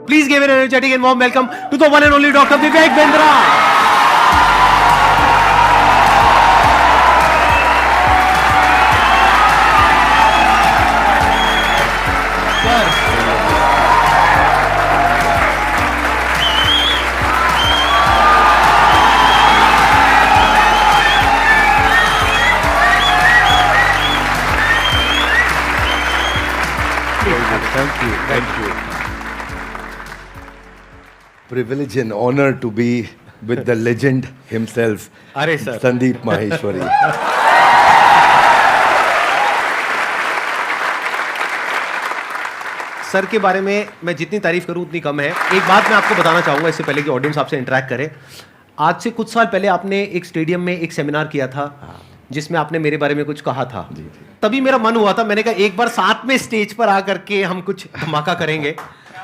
Please give an energetic and warm welcome to the one and only Dr. Vivek Bindra. Thank you. Privilege and honor to be with the legend himself, अरे sir Sandeep Maheshwari. Sir के बारे में मैं जितनी तारीफ करूं उतनी कम है। एक बात मैं आपको बताना चाहूंगा इससे पहले कि ऑडियंस आपसे इंटरेक्ट करे। आज से कुछ साल पहले आपने एक स्टेडियम में एक सेमिनार किया था जिसमें आपने मेरे बारे में कुछ कहा था। तभी मेरा मन हुआ था, मैंने कहा एक बार साथ में स्टेज पर आकर के हम कुछ धमाका करेंगे।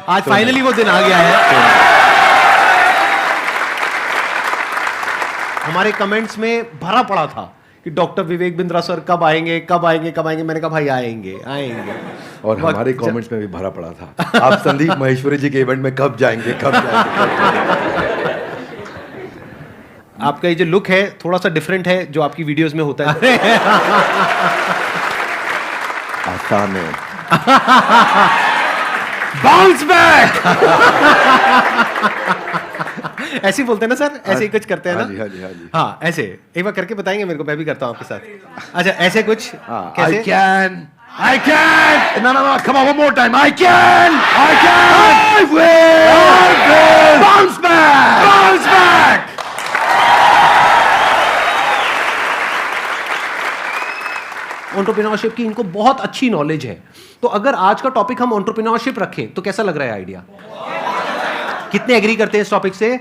आज फाइनली वो दिन आ गया है। हमारे कमेंट्स में भरा पड़ा था कि डॉक्टर विवेक बिंद्रा सर कब आएंगे कब आएंगे कब आएंगे। मैंने कहा भाई आएंगे आएंगे। और हमारे कमेंट्स में भी भरा पड़ा था, आप संदीप माहेश्वरी जी के इवेंट में कब जाएंगे कब जाएंगे। आपका ये जो लुक है थोड़ा सा डिफरेंट है जो आपकी वीडियोस में होता है। आसान है। Bounce back. ऐसे ही बोलते हैं ना सर, ऐसे ही कुछ करते हैं ना। हाँ जी। हाँ ऐसे एक बार करके बताएंगे मेरे को, मैं भी करता हूँ आपके साथ। अच्छा ऐसे कुछ कैसे? I can. No, come on, one more time. I can. I will. Bounce back. Entrepreneurship की इनको बहुत अच्छी नॉलेज है। तो अगर आज का टॉपिक हम एंटरप्रेन्योरशिप रखें तो कैसा लग रहा है आइडिया? कितने एग्री करते हैं इस टॉपिक से?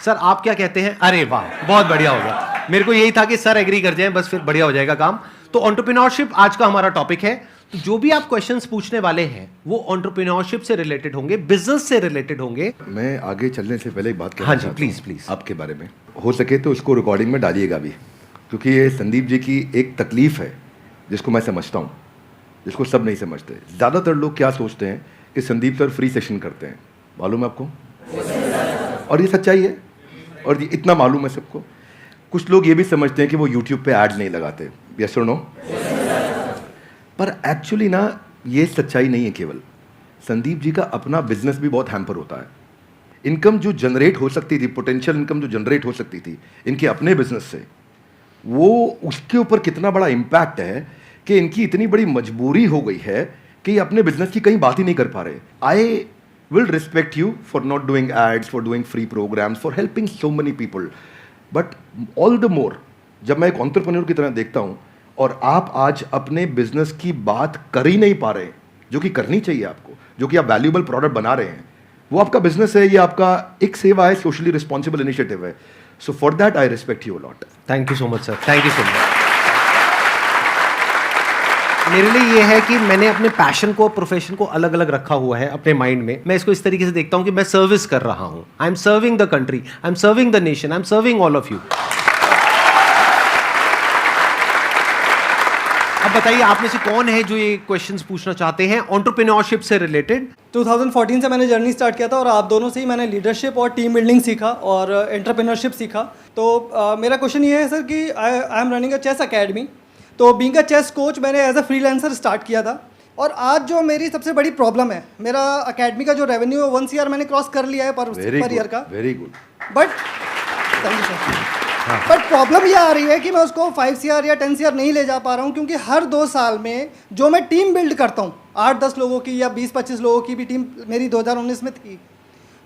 सर आप क्या कहते हैं? अरे वाह बहुत बढ़िया हो गया। मेरे को यही था कि सर एग्री कर जाएं बस फिर बढ़िया हो जाएगा काम। तो एंटरप्रेन्योरशिप आज का हमारा टॉपिक है। तो जो भी आप क्वेश्चंस पूछने वाले हैं वो एंटरप्रेन्योरशिप से रिलेटेड होंगे, बिजनेस से रिलेटेड होंगे। मैं आगे चलने से पहले एक बात कहना हाँ जी चाहता प्लीज हूं प्लीज। आपके बारे में। हो सके तो इसको रिकॉर्डिंग में डालिएगा भी, क्योंकि ये संदीप जी की एक तकलीफ है जिसको मैं समझता हूँ, जिसको सब नहीं समझते। ज़्यादातर लोग क्या सोचते हैं कि संदीप सर फ्री सेशन करते हैं, मालूम है आपको? और ये सच्चाई है और ये इतना मालूम है सबको। कुछ लोग ये भी समझते हैं कि वो यूट्यूब पे ऐड नहीं लगाते, यस और नो? पर एक्चुअली ना ये सच्चाई नहीं है। केवल संदीप जी का अपना बिजनेस भी बहुत हैम्पर होता है। इनकम जो जनरेट हो सकती थी, पोटेंशियल इनकम जो जनरेट हो सकती थी इनके अपने बिजनेस से, वो उसके ऊपर कितना बड़ा इम्पैक्ट है कि इनकी इतनी बड़ी मजबूरी हो गई है कि ये अपने बिजनेस की कहीं बात ही नहीं कर पा रहे। I will respect you for not doing ads, for doing free programs, for helping so many people, but all the more जब मैं एक एंटरप्रेन्योर की तरह देखता हूँ और आप आज अपने बिजनेस की बात कर ही नहीं पा रहे, जो कि करनी चाहिए आपको, जो कि आप वैल्यूएबल प्रोडक्ट बना रहे हैं, वो आपका बिजनेस है, ये आपका एक सेवा है, सोशली रिस्पॉन्सिबल इनिशिएटिव है। So for that I respect you a lot. Thank you so much sir, thank you so much. मेरे लिए ये है कि मैंने अपने पैशन को, प्रोफेशन को अलग अलग रखा हुआ है अपने माइंड में। मैं इसको इस तरीके से देखता हूं कि मैं सर्विस कर रहा हूं। I am serving the country, I am serving the nation, I am serving all of you. अब बताइए आप में से कौन है जो ये क्वेश्चंस पूछना चाहते हैं एंटरप्रेन्योरशिप से रिलेटेड? 2014 से मैंने जर्नी स्टार्ट किया था और आप दोनों से ही मैंने लीडरशिप और टीम बिल्डिंग सीखा और एंटरप्रेन्योरशिप सीखा। तो मेरा क्वेश्चन ये है सर कि I am running a chess academy. तो बीइंग अ चेस कोच मैंने एज अ फ्रीलांसर स्टार्ट किया था और आज जो मेरी सबसे बड़ी प्रॉब्लम है, मेरा अकेडमी का जो रेवेन्यू है 1 CR मैंने क्रॉस कर लिया है पर ईयर का। Very good. But but problem ये आ रही है कि मैं उसको 5 CR या 10 CR नहीं ले जा पा रहा हूँ, क्योंकि हर 2 साल में जो मैं टीम बिल्ड करता हूँ 8-10 लोगों की या 20-25 लोगों की भी टीम मेरी 2019 में थी,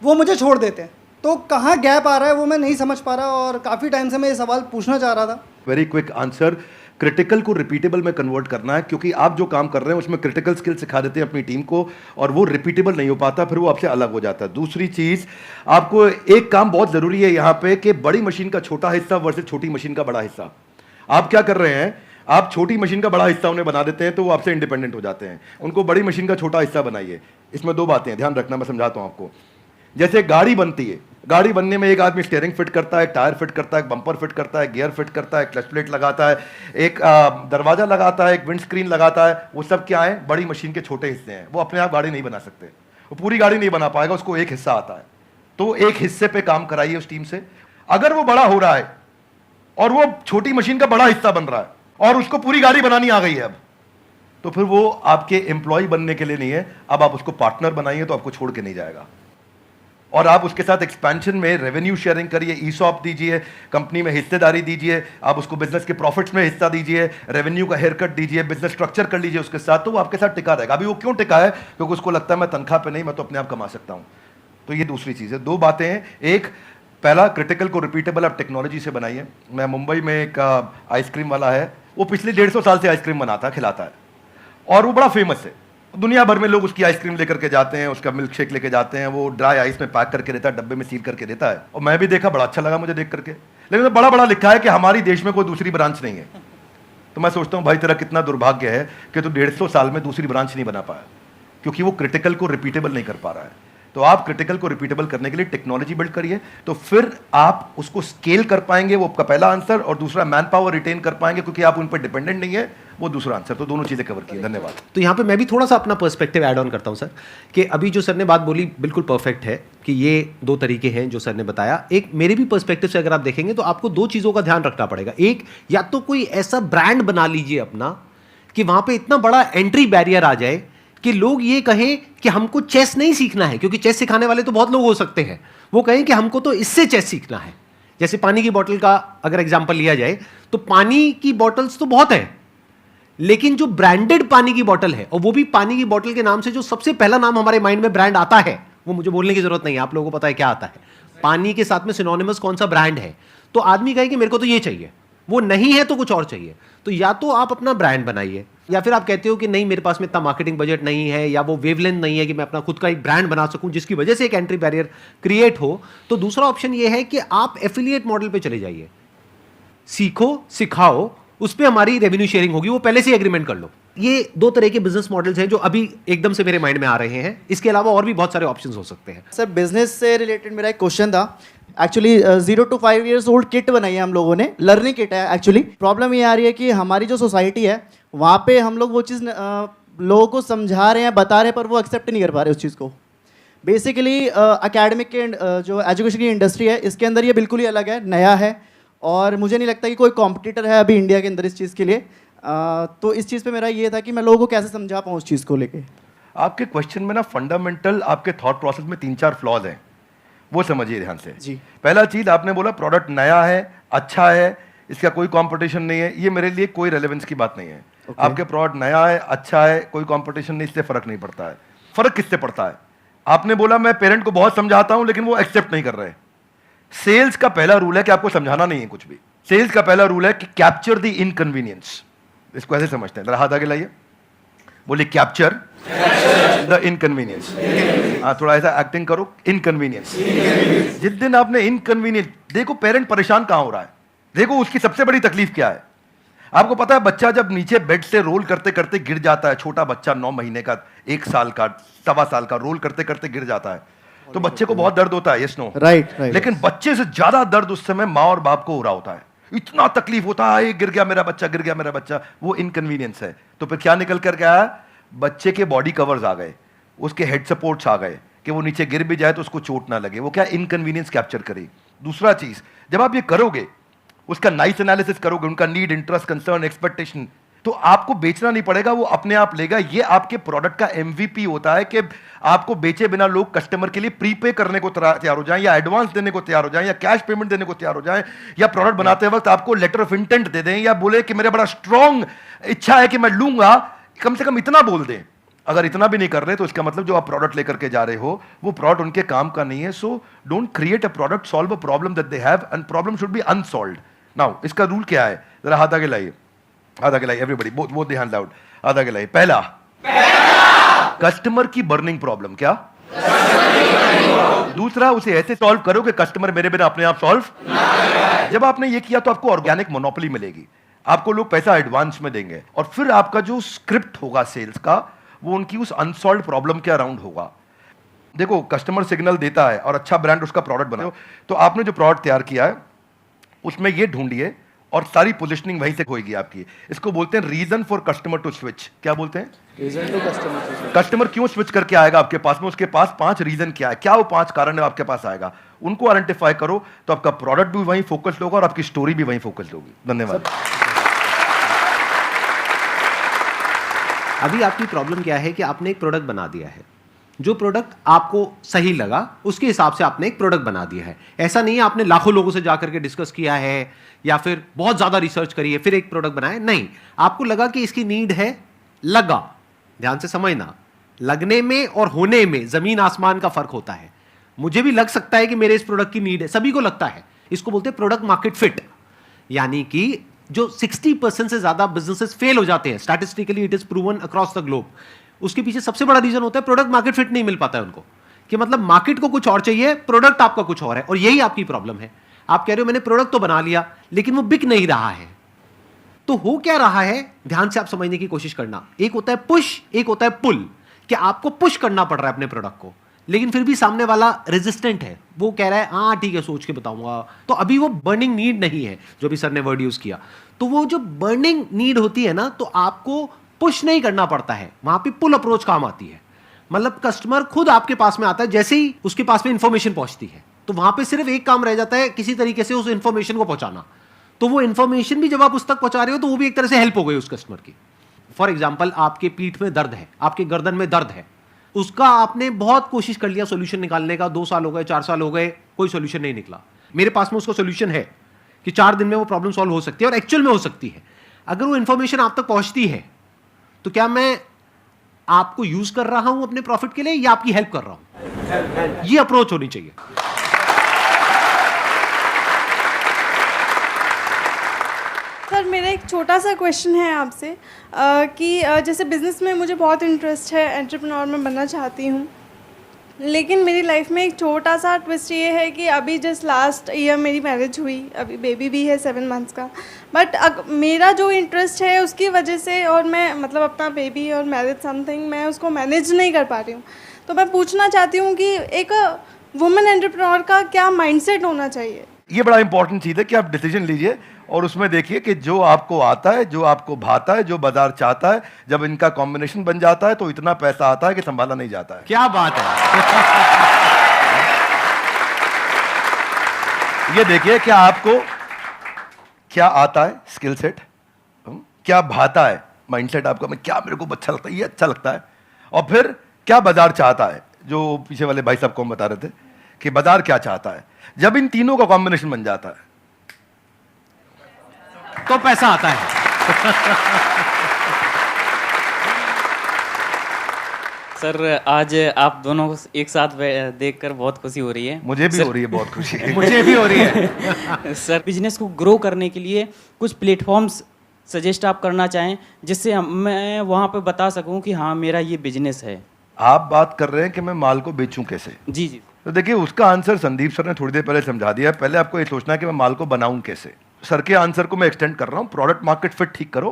वो मुझे छोड़ देते हैं। तो कहाँ गैप आ रहा है वो मैं नहीं समझ पा रहा और काफ़ी टाइम से मैं ये सवाल पूछना चाह रहा था। वेरी क्विक आंसर, क्रिटिकल को रिपीटेबल में कन्वर्ट करना है, क्योंकि आप जो काम कर रहे हैं उसमें क्रिटिकल स्किल सिखा देते हैं अपनी टीम को और वो रिपीटेबल नहीं हो पाता, फिर वो आपसे अलग हो जाता है। दूसरी चीज, आपको एक काम बहुत जरूरी है यहाँ पे कि बड़ी मशीन का छोटा हिस्सा वर्सेस छोटी मशीन का बड़ा हिस्सा। आप क्या कर रहे हैं, आप छोटी मशीन का बड़ा हिस्सा उन्हें बना देते हैं तो वो आपसे इंडिपेंडेंट हो जाते हैं। उनको बड़ी मशीन का छोटा हिस्सा बनाइए। इसमें 2 बातें ध्यान रखना, मैं समझाता हूँ आपको। जैसे गाड़ी बनती है, गाड़ी बनने में एक आदमी स्टीयरिंग फिट करता है, टायर फिट करता है, बम्पर फिट करता है, गियर फिट करता है, क्लच प्लेट लगाता है, एक दरवाजा लगाता है, एक विंड स्क्रीन लगाता है। वो सब क्या है, बड़ी मशीन के छोटे हिस्से हैं, वो अपने आप गाड़ी नहीं बना सकते। वो पूरी गाड़ी नहीं बना पाएगा, उसको एक हिस्सा आता है, तो एक हिस्से पे काम कराइए उस टीम से। अगर वो बड़ा हो रहा है और वो छोटी मशीन का बड़ा हिस्सा बन रहा है और उसको पूरी गाड़ी बनानी आ गई है अब, तो फिर वो आपके एम्प्लॉय बनने के लिए नहीं है, अब आप उसको पार्टनर बनाइए तो आपको छोड़ के नहीं जाएगा। और आप उसके साथ एक्सपेंशन में रेवेन्यू शेयरिंग करिए, ईसॉप दीजिए, कंपनी में हिस्सेदारी दीजिए, आप उसको बिजनेस के प्रॉफिट्स में हिस्सा दीजिए, रेवेन्यू का हेयर कट दीजिए, बिजनेस स्ट्रक्चर कर लीजिए उसके साथ, तो वो आपके साथ टिका रहेगा। अभी वो क्यों टिका है? क्योंकि उसको लगता है मैं तनख्वाह पे नहीं, मैं तो अपने आप कमा सकता हूं। तो ये दूसरी चीज़ है। दो बातें हैं, एक पहला क्रिटिकल को रिपीटेबल आप टेक्नोलॉजी से बनाइए। मैं मुंबई में एक आइसक्रीम वाला है, वो पिछले 150 साल से आइसक्रीम बनाता है, खिलाता है, और वो बड़ा फेमस है। दुनिया भर में लोग उसकी आइसक्रीम लेकर के जाते हैं, उसका मिल्क शेक लेके जाते हैं, वो ड्राई आइस में पैक करके देता है, डब्बे में सील करके देता है। और मैं भी देखा, बड़ा अच्छा लगा मुझे देख करके, लेकिन तो बड़ा बड़ा लिखा है कि हमारी देश में कोई दूसरी ब्रांच नहीं है। तो मैं सोचता हूँ भाई तेरा कितना दुर्भाग्य है कि तू 150 साल में दूसरी ब्रांच नहीं बना पाया, क्योंकि वो क्रिटिकल को रिपीटेबल नहीं कर पा रहा है। तो आप क्रिटिकल को रिपीटेबल करने के लिए टेक्नोलॉजी बिल्ड करिए, तो फिर आप उसको स्केल कर पाएंगे, वो आपका पहला आंसर। और दूसरा, मैन पावर रिटेन कर पाएंगे, क्योंकि आप उन पर डिपेंडेंट नहीं है, वो दूसरा आंसर। तो दोनों चीजें कवर की। धन्यवाद। तो यहाँ पे मैं भी थोड़ा सा अपना पर्सपेक्टिव ऐड ऑन करता हूँ सर, कि अभी जो सर ने बात बोली बिल्कुल परफेक्ट है, कि ये दो तरीके हैं जो सर ने बताया। एक मेरे भी पर्सपेक्टिव से अगर आप देखेंगे तो आपको दो चीज़ों का ध्यान रखना पड़ेगा। एक, या तो कोई ऐसा ब्रांड बना लीजिए अपना कि वहाँ पे इतना बड़ा एंट्री बैरियर आ जाए कि लोग ये कहें कि हमको चेस नहीं सीखना है, क्योंकि चेस सिखाने वाले तो बहुत लोग हो सकते हैं, वो कहें कि हमको तो इससे चेस सीखना है। जैसे पानी की बोतल का अगर एग्जांपल लिया जाए, तो पानी की बोतल्स तो बहुत है, लेकिन जो ब्रांडेड पानी की बोतल है, और वो भी पानी की बोतल के नाम से जो सबसे पहला नाम हमारे माइंड में ब्रांड आता है, वो मुझे बोलने की जरूरत नहीं है, आप लोगों को पता है क्या आता है। पानी के साथ में सिनोनिमस कौन सा ब्रांड है, तो आदमी कहे कि मेरे को तो ये चाहिए, वो नहीं है तो कुछ और चाहिए। तो या तो आप अपना ब्रांड बनाइए, या फिर आप कहते हो कि नहीं मेरे पास में इतना मार्केटिंग बजट नहीं है, या वो वेवलेंथ नहीं है कि मैं अपना खुद का एक ब्रांड बना सकूं जिसकी वजह से एक एंट्री बैरियर क्रिएट हो, तो दूसरा ऑप्शन ये है कि आप एफिलिएट मॉडल पे चले जाइए, सीखो, सिखाओ, उस पर हमारी रेवेन्यू शेयरिंग होगी, वो पहले से एग्रीमेंट कर लो। ये दो तरह के बिजनेस मॉडल्स हैं जो अभी एकदम से मेरे माइंड में आ रहे हैं। इसके अलावा और भी बहुत सारे ऑप्शंस हो सकते हैं। सर बिजनेस से रिलेटेड मेरा एक क्वेश्चन था। Actually 0 to 5 years old kit बनाई है हम लोगों ने, लर्निंग किट है। एक्चुअली प्रॉब्लम ये आ रही है कि हमारी जो सोसाइटी है वहाँ पे हम लोग वो चीज़ लोगों को समझा रहे हैं, बता रहे हैं, पर वो एक्सेप्ट नहीं कर पा रहे उस चीज़ को। बेसिकली एकेडमिक के जो एजुकेशन की इंडस्ट्री है, इसके अंदर ये बिल्कुल ही अलग है, नया है, और मुझे नहीं लगता कि कोई कॉम्पिटिटर है अभी इंडिया के अंदर इस चीज़ के लिए। तो इस चीज़ पे मेरा ये था कि मैं लोगों को कैसे समझा पाऊँ उस चीज़ को लेके। आपके क्वेश्चन में ना फंडामेंटल आपके थॉट प्रोसेस में 3-4 फ्लॉज हैं, वो समझिए ध्यान से। जी। पहला चीज आपने बोला प्रोडक्ट नया है, अच्छा है, इसका कोई कंपटीशन नहीं है। ये मेरे लिए कोई रेलेवेंस की बात नहीं है। आपके प्रोडक्ट नया है, अच्छा है, कोई कंपटीशन नहीं, इससे फर्क नहीं पड़ता है। फर्क किससे पड़ता है? आपने बोला मैं पेरेंट को बहुत समझाता हूं लेकिन वो एक्सेप्ट नहीं कर रहे। सेल्स का पहला रूल है कि आपको समझाना नहीं है कुछ भी। सेल्स का पहला रूल है कि कैप्चर द इनकन्वीनियंस। इसको ऐसे समझते हैं, जरा हाथ आगे लाइए, बोलिए कैप्चर द इनकन्वीनियंस। हाँ, थोड़ा ऐसा एक्टिंग करो, इनकन्वीनियंस। जिस दिन आपने इनकन्वीनियंस, देखो पेरेंट परेशान कहां हो रहा है, देखो उसकी सबसे बड़ी तकलीफ क्या है। आपको पता है बच्चा जब नीचे बेड से रोल करते करते गिर जाता है, छोटा बच्चा 9 महीने का, 1 साल का, 1.25 साल का, रोल करते करते गिर जाता है, तो बच्चे को बहुत दर्द होता है, यस नो? राइट। लेकिन बच्चे से ज्यादा दर्द उस समय माँ और बाप को हो रहा होता है। इतना तकलीफ होता है, गिर गया मेरा बच्चा, गिर गया मेरा बच्चा, वो इनकन्वीनियंस है। तो फिर क्या निकल कर गया? बच्चे के बॉडी कवर्स आ गए, उसके हेड सपोर्ट्स आ गए कि वो नीचे गिर भी जाए तो उसको चोट ना लगे। वो क्या इनकन्वीनियंस कैप्चर करे। दूसरा चीज, जब आप ये करोगे, उसका नाइस एनालिसिस करोगे, उनका नीड, इंटरेस्ट, कंसर्न, एक्सपेक्टेशन, तो आपको बेचना नहीं पड़ेगा, वो अपने आप लेगा। ये आपके प्रोडक्ट का एमवीपी होता है कि आपको बेचे बिना लोग कस्टमर के लिए प्रीपे करने को तैयार हो जाएं, या एडवांस देने को तैयार हो जाएं, या कैश पेमेंट देने को तैयार हो जाएं, या प्रोडक्ट बनाते वक्त आपको लेटर ऑफ इंटेंट दे दें, या बोले कि मेरा बड़ा स्ट्रॉन्ग इच्छा है कि मैं लूंगा, कम से कम इतना बोल दें। अगर इतना भी नहीं कर रहे तो इसका मतलब जो आप प्रोडक्ट लेकर के जा रहे हो वो प्रोडक्ट उनके काम का नहीं है। So don't create a product, solve a problem that they have, and problem should be unsolved. Now इसका रूल क्या है, जरा हाथ आगे लाइए, हाथ आगे लाइए, everybody, both the hands out, हाथ आगे लाइए। पहला, कस्टमर की बर्निंग प्रॉब्लम। क्या? दूसरा, उसे ऐसे सॉल्व करो कि कस्टमर मेरे बिना अपने आप सॉल्व। जब आपने ये किया तो आपको ऑर्गेनिक मोनोपोली मिलेगी, आपको लोग पैसा एडवांस में देंगे, और फिर आपका जो स्क्रिप्ट होगा सेल्स का, वो उनकी उस अनसॉल्व प्रॉब्लम के अराउंड होगा। देखो कस्टमर सिग्नल देता है और अच्छा ब्रांड उसका प्रोडक्ट बनाओ, तो आपने जो प्रोडक्ट तैयार किया है उसमें ये ढूंढिए और सारी पोजिशनिंग वहीं से होगी आपकी। इसको बोलते हैं reason for customer to switch. क्या बोलते हैं? Reason to customer. कस्टमर क्यों स्विच करके आएगा आपके पास में, उसके पास 5 रीजन क्या है, क्या वो 5 कारण है आपके पास आएगा, उनको आइडेंटिफाई करो तो आपका प्रोडक्ट भी वहीं फोकस्ड होगा और आपकी स्टोरी भी वहीं फोकस्ड होगी। धन्यवाद। अभी आपकी प्रॉब्लम क्या है कि आपने एक प्रोडक्ट बना दिया है, जो प्रोडक्ट आपको सही लगा उसके हिसाब से आपने एक प्रोडक्ट बना दिया है। ऐसा नहीं है आपने लाखों लोगों से जाकर के डिस्कस किया है या फिर बहुत ज्यादा रिसर्च करी है फिर एक प्रोडक्ट बनाया, नहीं, आपको लगा कि इसकी नीड है, लगा। ध्यान से समझना, लगने में और होने में जमीन आसमान का फर्क होता है। मुझे भी लग सकता है कि मेरे इस प्रोडक्ट की नीड है, सभी को लगता है। इसको बोलते हैं प्रोडक्ट मार्केट फिट। यानी कि जो 60% से ज्यादा बिजनेसेस फेल हो जाते हैं, statistically it is proven across the globe, उसके पीछे सबसे बड़ा रीजन होता है प्रोडक्ट मार्केट फिट नहीं मिल पाता है उनको। कि मतलब मार्केट को कुछ और चाहिए, प्रोडक्ट आपका कुछ और है, और यही आपकी प्रॉब्लम है। आप कह रहे हो मैंने प्रोडक्ट तो बना लिया लेकिन वो बिक नहीं रहा है। तो हो क्या रहा है, ध्यान से आप समझने की कोशिश करना। एक होता है पुश, एक होता है पुल। कि आपको पुश करना पड़ रहा है अपने प्रोडक्ट को, लेकिन फिर भी सामने वाला रेजिस्टेंट है, वो कह रहा है हाँ ठीक है सोच के बताऊंगा। तो अभी वो बर्निंग नीड नहीं है, जो भी सर ने वर्ड यूज किया। तो वो जो बर्निंग नीड होती है ना, तो आपको पुश नहीं करना पड़ता है, वहां पे पुल अप्रोच काम आती है। मतलब कस्टमर खुद आपके पास में आता है, जैसे ही उसके पास में इंफॉर्मेशन पहुंचती है, तो वहां पे सिर्फ एक काम रह जाता है, किसी तरीके से उस इंफॉर्मेशन को पहुंचाना। तो वो इंफॉर्मेशन भी जब आप उस तक पहुंचा रहे हो तो वो भी एक तरह से हेल्प हो गई उस कस्टमर की। फॉर एग्जाम्पल, आपके पीठ में दर्द है, आपके गर्दन में दर्द है, उसका आपने बहुत कोशिश कर लिया सोल्यूशन निकालने का, 2 साल हो गए, 4 साल हो गए, कोई सोल्यूशन नहीं निकला। मेरे पास में उसका सोल्यूशन है कि 4 दिन में वो प्रॉब्लम सॉल्व हो सकती है, और एक्चुअल में हो सकती है। अगर वो इंफॉर्मेशन आप तक पहुंचती है तो क्या मैं आपको यूज कर रहा हूं अपने प्रॉफिट के लिए या आपकी हेल्प कर रहा हूं? ये अप्रोच होनी चाहिए। सर मेरा एक छोटा सा क्वेश्चन है आपसे कि जैसे बिज़नेस में मुझे बहुत इंटरेस्ट है, एंटरप्रेन्योर में बनना चाहती हूँ, लेकिन मेरी लाइफ में एक छोटा सा ट्विस्ट ये है कि अभी जस्ट लास्ट ईयर मेरी मैरिज हुई, अभी बेबी भी है 7 मंथ्स का, बट मेरा जो इंटरेस्ट है उसकी वजह से, और मैं मतलब अपना बेबी और मैरिज समथिंग मैं उसको मैनेज नहीं कर पा रही हूँ। तो मैं पूछना चाहती हूँ कि एक वुमेन एंटरप्रेन्योर का क्या माइंडसेट होना चाहिए? ये बड़ा इंपॉर्टेंट चीज़ है कि आप डिसीजन लीजिए और उसमें देखिए कि जो आपको आता है, जो आपको भाता है, जो बाजार चाहता है, जब इनका कॉम्बिनेशन बन जाता है तो इतना पैसा आता है कि संभाला नहीं जाता है। क्या बात है। ये देखिए क्या आपको क्या आता है, स्किल सेट, क्या भाता है, माइंडसेट आपका, मैं क्या मेरे को अच्छा लगता है, ये अच्छा लगता है, और फिर क्या बाजार चाहता है, जो पीछे वाले भाई साहब को हम बता रहे थे कि बाजार क्या चाहता है। जब इन तीनों का कॉम्बिनेशन बन जाता है तो पैसा आता है। सर आज आप दोनों को एक साथ देखकर बहुत खुशी हो रही है। मुझे भी हो रही है बहुत खुशी। मुझे भी हो रही है। सर बिजनेस को ग्रो करने के लिए कुछ प्लेटफॉर्म्स सजेस्ट आप करना चाहें जिससे मैं वहाँ पे बता सकूँ कि हाँ मेरा ये बिजनेस है। आप बात कर रहे हैं कि मैं माल को बेचूं कैसे? जी जी। तो देखिए उसका आंसर संदीप सर ने थोड़ी देर पहले समझा दिया। पहले आपको ये सोचना है कि मैं माल को बनाऊं कैसे। सर के आंसर को मैं एक्सटेंड कर रहा हूं, प्रोडक्ट मार्केट फिट ठीक करो।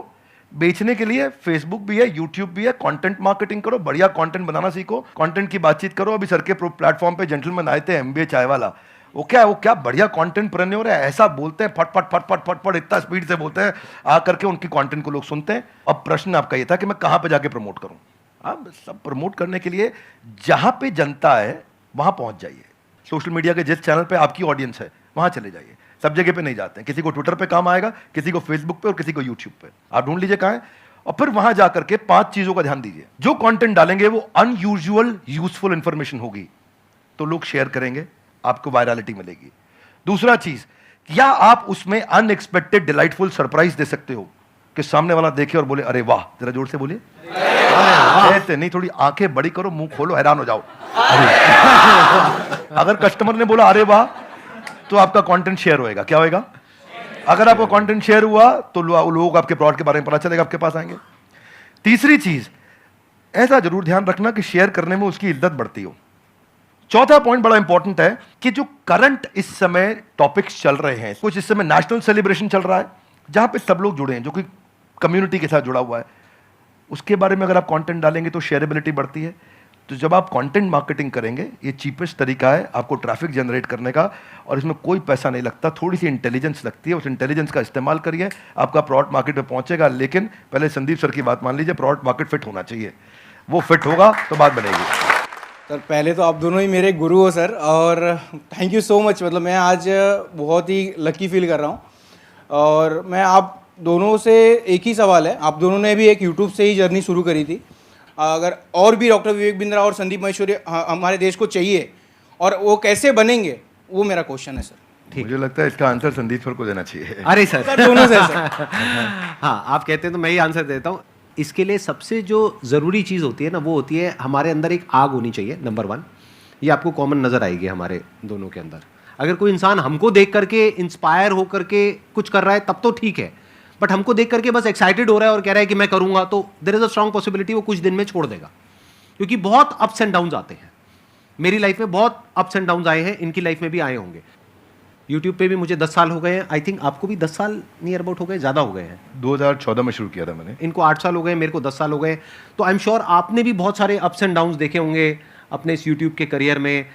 बेचने के लिए फेसबुक भी है, यूट्यूब भी है, कंटेंट मार्केटिंग करो, बढ़िया कंटेंट बनाना सीखो, कंटेंट की बातचीत करो। अभी सर के प्लेटफॉर्म पे जेंटलमैन आए थे, एमबीए चाय वाला, वो क्या बढ़िया कंटेंट प्रेन्योर है, ऐसा बोलते हैं फट फट फट फट फट फट इतना स्पीड से बोलते हैं, आ करके उनकी कंटेंट को लोग सुनते हैं। अब प्रश्न आपका ये था कि मैं कहाँ पे जाके प्रमोट करूँ। आप सब प्रमोट करने के लिए जहाँ पे जनता है वहाँ पहुँच जाइए। सोशल मीडिया के जिस चैनल पे आपकी ऑडियंस है वहाँ चले जाइए। सब जगह पे नहीं जाते हैं, किसी को ट्विटर पे काम आएगा, किसी को फेसबुक पे और किसी को यूट्यूब पे। आप ढूंढ लीजिए कहाँ है और फिर वहां जाकर के 5 चीजों का ध्यान दीजिए। जो कंटेंट डालेंगे वो अनयूजुअल यूजफुल इंफॉर्मेशन होगी तो लोग शेयर करेंगे, आपको वायरलिटी मिलेगी। दूसरा चीज, क्या आप उसमें अनएक्सपेक्टेड डिलाइटफुल सरप्राइज दे सकते हो कि सामने वाला देखे और बोले अरे वाह। जरा जोर से बोलिए, ऐसे नहीं, थोड़ी आंखें बड़ी करो, मुंह खोलो, हैरान हो जाओ। अगर कस्टमर ने बोला अरे वाह तो आपका कंटेंट शेयर होएगा। क्या होएगा? अगर आपका कंटेंट शेयर हुआ तो लोग आपके प्रोडक्ट के बारे में पता चलेगा, आपके पास आएंगे। तीसरी चीज, ऐसा जरूर ध्यान रखना कि शेयर करने में उसकी इज्जत बढ़ती हो। चौथा पॉइंट बड़ा इंपॉर्टेंट है कि जो करंट इस समय टॉपिक्स चल रहे हैं, कुछ इस समय नेशनल सेलिब्रेशन चल रहा है जहां पे सब लोग जुड़े हैं, जो कि कम्युनिटी के साथ जुड़ा हुआ है, उसके बारे में अगर आप कंटेंट डालेंगे तो शेयरेबिलिटी बढ़ती है। तो जब आप कंटेंट मार्केटिंग करेंगे, ये चीपेस्ट तरीका है आपको ट्रैफिक जनरेट करने का, और इसमें कोई पैसा नहीं लगता, थोड़ी सी इंटेलिजेंस लगती है। उस इंटेलिजेंस का इस्तेमाल करिए, आपका प्रोडक्ट मार्केट में पहुंचेगा। लेकिन पहले संदीप सर की बात मान लीजिए, प्रोडक्ट मार्केट फिट होना चाहिए, वो फिट होगा तो बात बनेगी। सर पहले तो आप दोनों ही मेरे गुरु हो सर, और थैंक यू सो मच। मतलब मैं आज बहुत ही लकी फील कर रहा हूँ, और मैं आप दोनों से एक ही सवाल है, आप दोनों ने भी एक यूट्यूब से ही जर्नी शुरू करी थी, अगर और भी डॉक्टर विवेक बिंद्रा और संदीप महेश्वरी हमारे देश को चाहिए, और वो कैसे बनेंगे, वो मेरा क्वेश्चन है सर। मुझे लगता है इसका आंसर संदीप सर को देना चाहिए। अरे सर, सर दोनों से सर। हाँ, आप कहते हैं तो मैं ही आंसर देता हूँ। इसके लिए सबसे जो ज़रूरी चीज़ होती है ना, वो होती है हमारे अंदर एक आग होनी चाहिए, नंबर 1। ये आपको कॉमन नज़र आएगी हमारे दोनों के अंदर। अगर कोई इंसान हमको देख करके इंस्पायर हो करके कुछ कर रहा है तब तो ठीक है, बट हमको देख करके बस एक्साइटेड हो रहा है और कह रहा है कि मैं करूँगा, तो there is a strong possibility वो कुछ दिन में छोड़ देगा, क्योंकि बहुत अप्स एंड डाउन्स आते हैं। मेरी लाइफ में बहुत अप्स एंड डाउन्स आए हैं, इनकी लाइफ में भी आए होंगे। यूट्यूब पे भी मुझे 10 साल हो गए हैं, आई थिंक आपको भी 10 साल नियर अबाउट हो गए, ज़्यादा हो गए हैं। 2014 में शुरू किया था मैंने। इनको 8 साल हो गए, मेरे को 10 साल हो गए। तो आई एम श्योर आपने भी बहुत सारे अप्स एंड डाउन्स देखे होंगे अपने इस यूट्यूब के करियर में।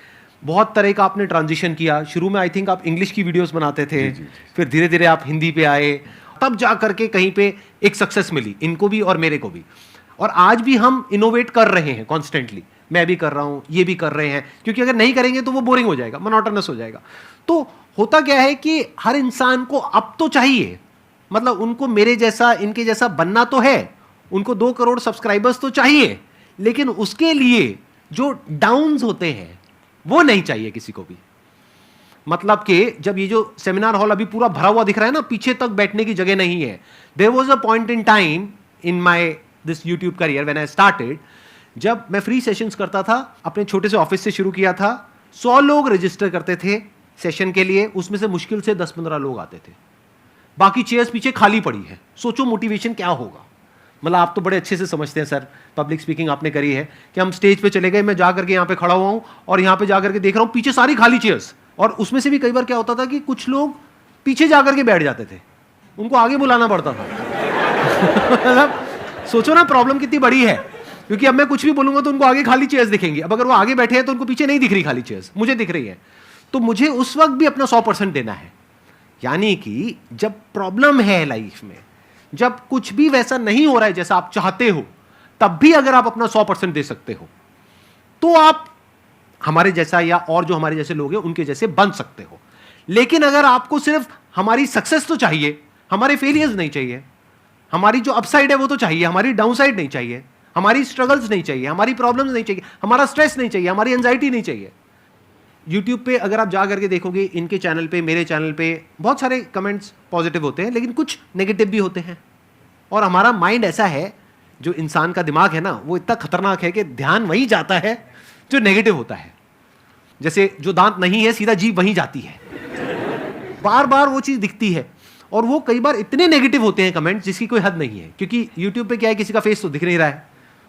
बहुत तरह का आपने ट्रांजिशन किया। शुरू में आई थिंक आप इंग्लिश की वीडियोस बनाते थे, फिर धीरे धीरे आप हिंदी पे आए, तब जा करके कहीं पे एक सक्सेस मिली इनको भी और मेरे को भी। और आज भी हम इनोवेट कर रहे हैं कॉन्स्टेंटली, मैं भी कर रहा हूँ, ये भी कर रहे हैं, क्योंकि अगर नहीं करेंगे तो वो बोरिंग हो जाएगा, मोनोटोनस हो जाएगा। तो होता क्या है कि हर इंसान को अब तो चाहिए, मतलब उनको मेरे जैसा, इनके जैसा बनना तो है, उनको 2 करोड़ सब्सक्राइबर्स तो चाहिए, लेकिन उसके लिए जो डाउन्स होते हैं वो नहीं चाहिए किसी को भी। मतलब कि जब ये जो सेमिनार हॉल अभी पूरा भरा हुआ दिख रहा है ना, पीछे तक बैठने की जगह नहीं है। There was a point in time in my this YouTube career when I started, जब मैं फ्री सेशंस करता था, अपने छोटे से ऑफिस से शुरू किया था, 100 लोग रजिस्टर करते थे सेशन के लिए, उसमें से मुश्किल से 10-15 लोग आते थे, बाकी चेयर्स पीछे खाली पड़ी है। सोचो मोटिवेशन क्या होगा। मतलब आप तो बड़े अच्छे से समझते हैं सर, पब्लिक स्पीकिंग आपने करी है, कि हम स्टेज पे चले गए, मैं जा करके यहाँ पे खड़ा हुआ हूँ और यहाँ पे जा करके देख रहा हूँ पीछे सारी खाली चेयर्स, और उसमें से भी कई बार क्या होता था कि कुछ लोग पीछे जा करके बैठ जाते थे, उनको आगे बुलाना पड़ता था। मतलब सोचो ना प्रॉब्लम कितनी बड़ी है, क्योंकि अब मैं कुछ भी बोलूंगा तो उनको आगे खाली चेयर्स दिखेंगी। अब अगर वो आगे बैठे हैं तो उनको पीछे नहीं दिख रही खाली चेयर्स, मुझे दिख रही है। तो मुझे उस वक्त भी अपना 100% देना है। यानी कि जब प्रॉब्लम है लाइफ में, जब कुछ भी वैसा नहीं हो रहा है जैसा आप चाहते हो, तब भी अगर आप अपना 100% दे सकते हो तो आप हमारे जैसा या और जो हमारे जैसे लोग हैं उनके जैसे बन सकते हो। लेकिन अगर आपको सिर्फ हमारी सक्सेस तो चाहिए, हमारे फेलियर्स नहीं चाहिए, हमारी जो अपसाइड है वो तो चाहिए, हमारी डाउनसाइड नहीं चाहिए, हमारी स्ट्रगल्स नहीं चाहिए, हमारी प्रॉब्लम्स नहीं चाहिए, हमारा स्ट्रेस नहीं चाहिए, हमारी एंजाइटी नहीं चाहिए। यूट्यूब पे अगर आप जा करके देखोगे, इनके चैनल पे, मेरे चैनल पे बहुत सारे कमेंट्स पॉजिटिव होते हैं, लेकिन कुछ नेगेटिव भी होते हैं। और हमारा माइंड ऐसा है, जो इंसान का दिमाग है ना, वो इतना खतरनाक है कि ध्यान वहीं जाता है जो नेगेटिव होता है। जैसे जो दांत नहीं है, सीधा जीभ वहीं जाती है, बार बार वो चीज़ दिखती है। और वो कई बार इतने नेगेटिव होते हैं कमेंट्स जिसकी कोई हद नहीं है, क्योंकि यूट्यूब पे क्या है, किसी का फेस तो दिख नहीं रहा है,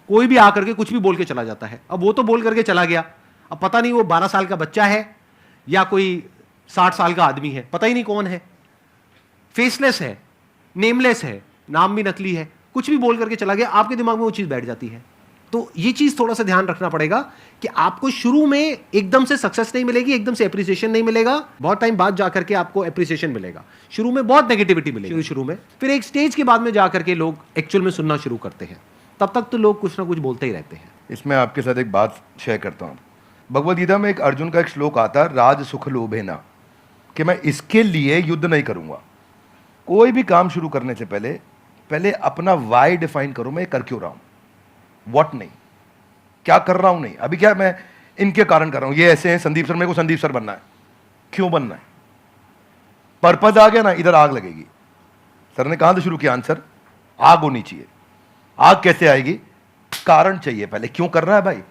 कोई भी आकर के कुछ भी बोल के चला जाता है। अब वो तो बोल करके चला गया, अब पता नहीं वो 12 साल का बच्चा है या कोई 60 साल का आदमी है, पता ही नहीं कौन है, फेसलेस है, नेमलेस है, नाम भी नकली है, कुछ भी बोल करके चला गया, आपके दिमाग में वो चीज़ बैठ जाती है। तो ये चीज़ थोड़ा सा ध्यान रखना पड़ेगा कि आपको शुरू में एकदम से सक्सेस नहीं मिलेगी, एकदम से एप्रिसिएशन नहीं मिलेगा, बहुत टाइम बाद जाकर के आपको एप्रिसिएशन मिलेगा। शुरू में बहुत नेगेटिविटी मिलेगी शुरू में, फिर एक स्टेज के बाद में जाकर के लोग एक्चुअल में सुनना शुरू करते हैं, तब तक तो लोग कुछ ना कुछ बोलते ही रहते हैं। इसमें आपके साथ एक बात शेयर करता हूँ। भगवद गीता में एक अर्जुन का एक श्लोक आता है, राज सुख लोभेना, कि मैं इसके लिए युद्ध नहीं करूँगा। कोई भी काम शुरू करने से पहले अपना वाई डिफाइन करो, मैं कर क्यों रहा हूँ, व्हाट नहीं, क्या कर रहा हूँ नहीं। अभी क्या मैं इनके कारण कर रहा हूँ, ये ऐसे हैं संदीप सर, मेरे को संदीप सर बनना है, क्यों बनना है, पर्पज आ गया ना, इधर आग लगेगी। सर ने कहां से शुरू किया आंसर, आग होनी चाहिए। आग कैसे आएगी, कारण चाहिए पहले, क्यों कर रहा है भाई।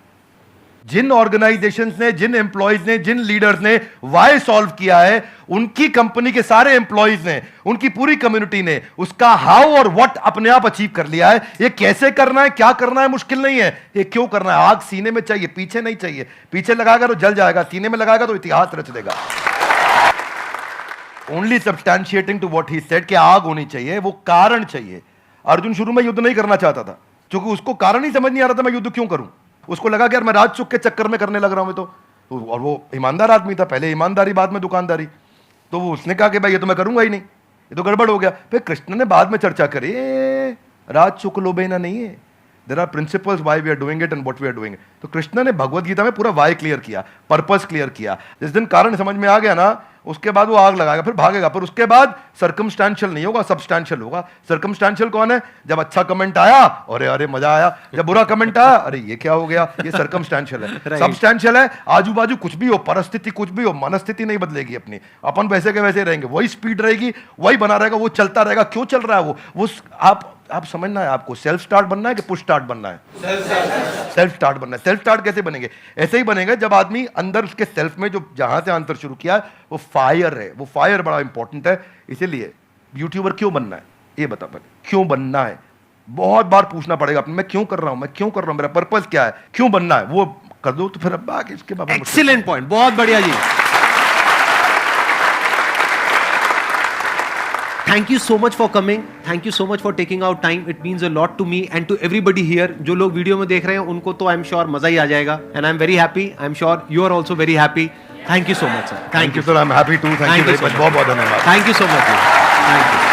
जिन ऑर्गेनाइजेशंस ने, जिन एम्प्लॉयज ने, जिन लीडर्स ने वाई सॉल्व किया है, उनकी कंपनी के सारे एम्प्लॉयज ने, उनकी पूरी कम्युनिटी ने उसका हाउ और व्हाट अपने आप अचीव कर लिया है। ये कैसे करना है, क्या करना है, मुश्किल नहीं है, ये क्यों करना है। आग सीने में चाहिए, पीछे नहीं चाहिए। पीछे लगाएगा तो जल जाएगा, सीने में लगाएगा तो इतिहास रच देगा। Only substantiating to what he said कि आग होनी चाहिए, वो कारण चाहिए। अर्जुन शुरू में युद्ध नहीं करना चाहता था, क्योंकि उसको कारण ही समझ नहीं आ रहा था मैं युद्ध क्यों करूं। उसको लगा कि यार मैं राज चुक के चक्कर में करने लग रहा हूँ मैं तो और वो ईमानदार आदमी था, पहले ईमानदारी बाद में दुकानदारी। तो वो उसने कहा कि भाई ये तो मैं करूंगा ही नहीं, ये तो गड़बड़ हो गया। फिर कृष्ण ने बाद में चर्चा करी, राज चुक लो बेना नहीं है, there are principles why we are doing it and what we are doing. तो कृष्ण ने भगवत गीता में पूरा वाई क्लियर किया, पर्पस क्लियर किया। जिस दिन कारण समझ में आ गया ना, उसके बाद वो आग लगाएगा, फिर भागेगा। पर उसके बाद सर्कमस्टेंशियल नहीं होगा, सब्सटेंशियल होगा। सर्कमस्टेंशियल कौन है? जब अच्छा कमेंट आया, अरे अरे मजा आया, जब बुरा कमेंट आया, अरे ये क्या हो गया, ये सर्कमस्टेंशियल है। सब्सटेंशियल है, आजू बाजू कुछ भी हो, परिस्थिति कुछ भी हो, मनस्थिति नहीं बदलेगी अपनी, अपन वैसे के वैसे रहेंगे, वही स्पीड रहेगी, वही बना रहेगा, वो चलता रहेगा। क्यों चल रहा है वो आप समझना है, आपको सेल्फ स्टार्ट बनना है कि पुश स्टार्ट बनना है? सेल्फ स्टार्ट बनना है। सेल्फ स्टार्ट कैसे बनेंगे? ऐसे ही बनेगा जब आदमी अंदर उसके सेल्फ में जो जहां से आंसर शुरू किया वो फायर है, वो फायर बड़ा इंपॉर्टेंट है। इसीलिए यूट्यूबर क्यों बनना है ये बता पाए, क्यों बनना है बहुत बार पूछना पड़ेगा अपने, मैं क्यों कर रहा हूं, मैं क्यों कर रहा हूं, मेरा पर्पस क्या है, क्यों बनना है, वो कर दो तो फिर अब आगे इसके बाद। एक्सीलेंट पॉइंट, बहुत बढ़िया जी। Thank you so much for coming. Thank you so much for taking out time. It means a lot to me and to everybody here. जो लोग वीडियो में देख रहे हैं उनको तो I'm sure मजा ही आ जाएगा. And I'm very happy. I'm sure you are also very happy. Thank you so much, sir. Thank you sir. I'm happy too. Thank you very much. बहुत बहुत धन्यवाद. Thank you so much. Thank you.